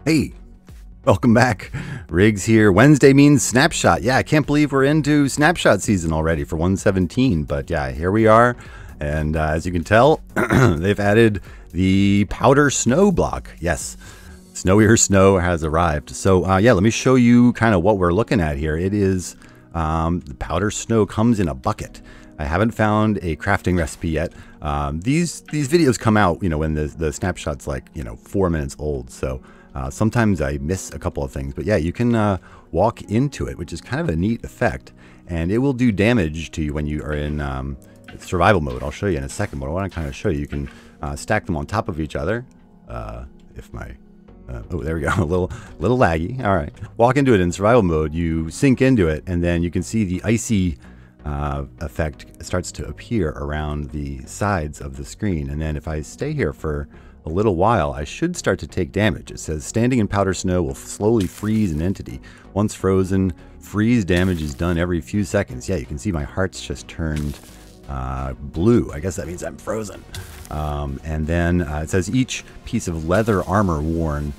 Hey, welcome back. Riggs here. Wednesday means Snapshot. Yeah, I can't believe we're into Snapshot season already for 117, but yeah, here we are. And as you can tell, they've added the powder snow block. Yes, snowier snow has arrived. So yeah, let me show you kind of what we're looking at here. It is the powder snow comes in a bucket. I haven't found a crafting recipe yet. These videos come out, you know, when the snapshot's like, 4 minutes old. So sometimes I miss a couple of things, but yeah, you can walk into it, which is kind of a neat effect, and it will do damage to you when you are in survival mode. I'll show you in a second, but I want to kind of show you. You can stack them on top of each other. If my oh, there we go. A little laggy. All right. Walk into it in survival mode. You sink into it, and then you can see the icy effect starts to appear around the sides of the screen. And then if I stay here for a little while, I should start to take damage. It says standing in powder snow will slowly freeze an entity. Once frozen, freeze damage is done every few seconds. Yeah, you can see my heart's just turned blue. I guess that means I'm frozen. And then it says each piece of leather armor worn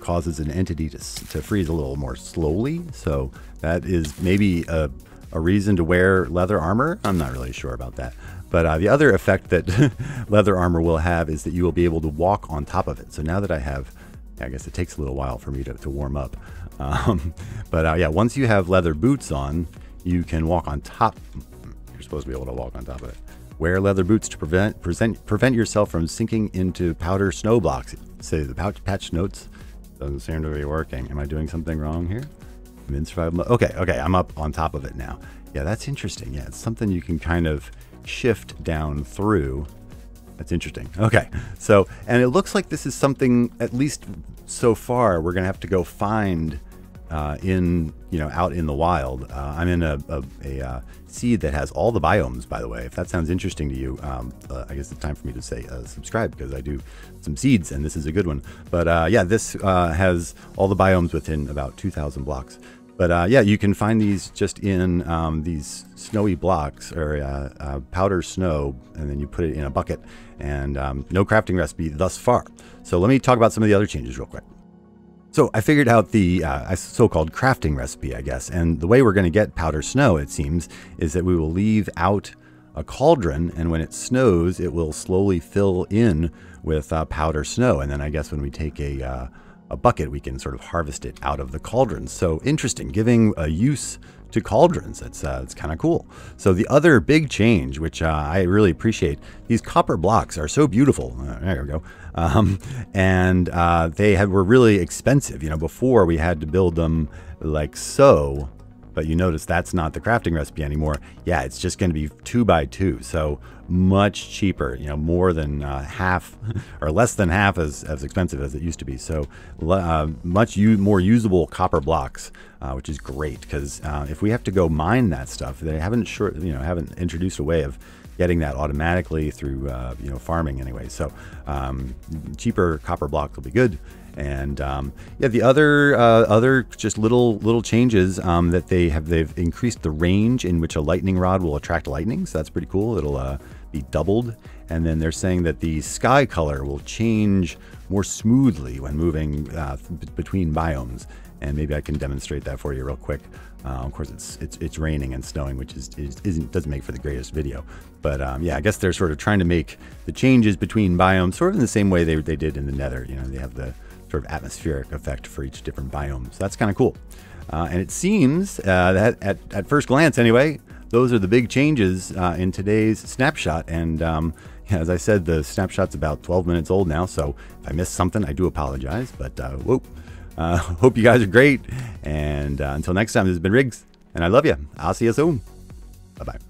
causes an entity to freeze a little more slowly. So that is maybe a reason to wear leather armor. I'm not really sure about that. But the other effect that leather armor will have is that you will be able to walk on top of it. So now that I have, I guess it takes a little while for me to warm up. But yeah, once you have leather boots on, you can walk on top. You're supposed to be able to walk on top of it. Wear leather boots to prevent yourself from sinking into powder snow blocks. Say the patch notes doesn't seem to be working. Am I doing something wrong here? I'm in survival mode. Okay, I'm up on top of it now. Yeah, that's interesting. Yeah, it's something you can kind of shift down through. That's interesting. Okay, so, and it looks like this is something, at least so far, we're gonna have to go find out in the wild. I'm in a seed that has all the biomes, by the way. If that sounds interesting to you, I guess it's time for me to say subscribe, because I do some seeds and this is a good one. But yeah, this has all the biomes within about 2,000 blocks. But yeah, you can find these just in these snowy blocks or powder snow, and then you put it in a bucket, and no crafting recipe thus far. So let me talk about some of the other changes real quick. So I figured out the so-called crafting recipe, I guess, and the way we're going to get powder snow, it seems, is that we will leave out a cauldron, and when it snows, it will slowly fill in with powder snow, and then I guess when we take a bucket, we can sort of harvest it out of the cauldron. So interesting, giving a use to cauldrons. It's kind of cool. So the other big change, which I really appreciate, these copper blocks are so beautiful. There we go. And they were really expensive. Before we had to build them like so, but you notice that's not the crafting recipe anymore. Yeah, it's just going to be 2 by 2. So much cheaper, more than half or less than half as expensive as it used to be. So much more usable copper blocks, which is great, because if we have to go mine that stuff, they haven't introduced a way of getting that automatically through farming anyway. So cheaper copper blocks will be good. And yeah, the other just little changes that they've increased the range in which a lightning rod will attract lightning. So that's pretty cool. It'll be doubled. And then they're saying that the sky color will change more smoothly when moving between biomes. And maybe I can demonstrate that for you real quick. Of course, it's raining and snowing, which doesn't make for the greatest video. But yeah, I guess they're sort of trying to make the changes between biomes sort of in the same way they did in the Nether. They have the sort of atmospheric effect for each different biome. So that's kind of cool. And it seems that at first glance anyway, those are the big changes in today's snapshot. And yeah, as I said, the snapshot's about 12 minutes old now. So if I missed something, I do apologize. But whoop. Hope you guys are great. And until next time, this has been Riggs, and I love you. I'll see you soon. Bye-bye.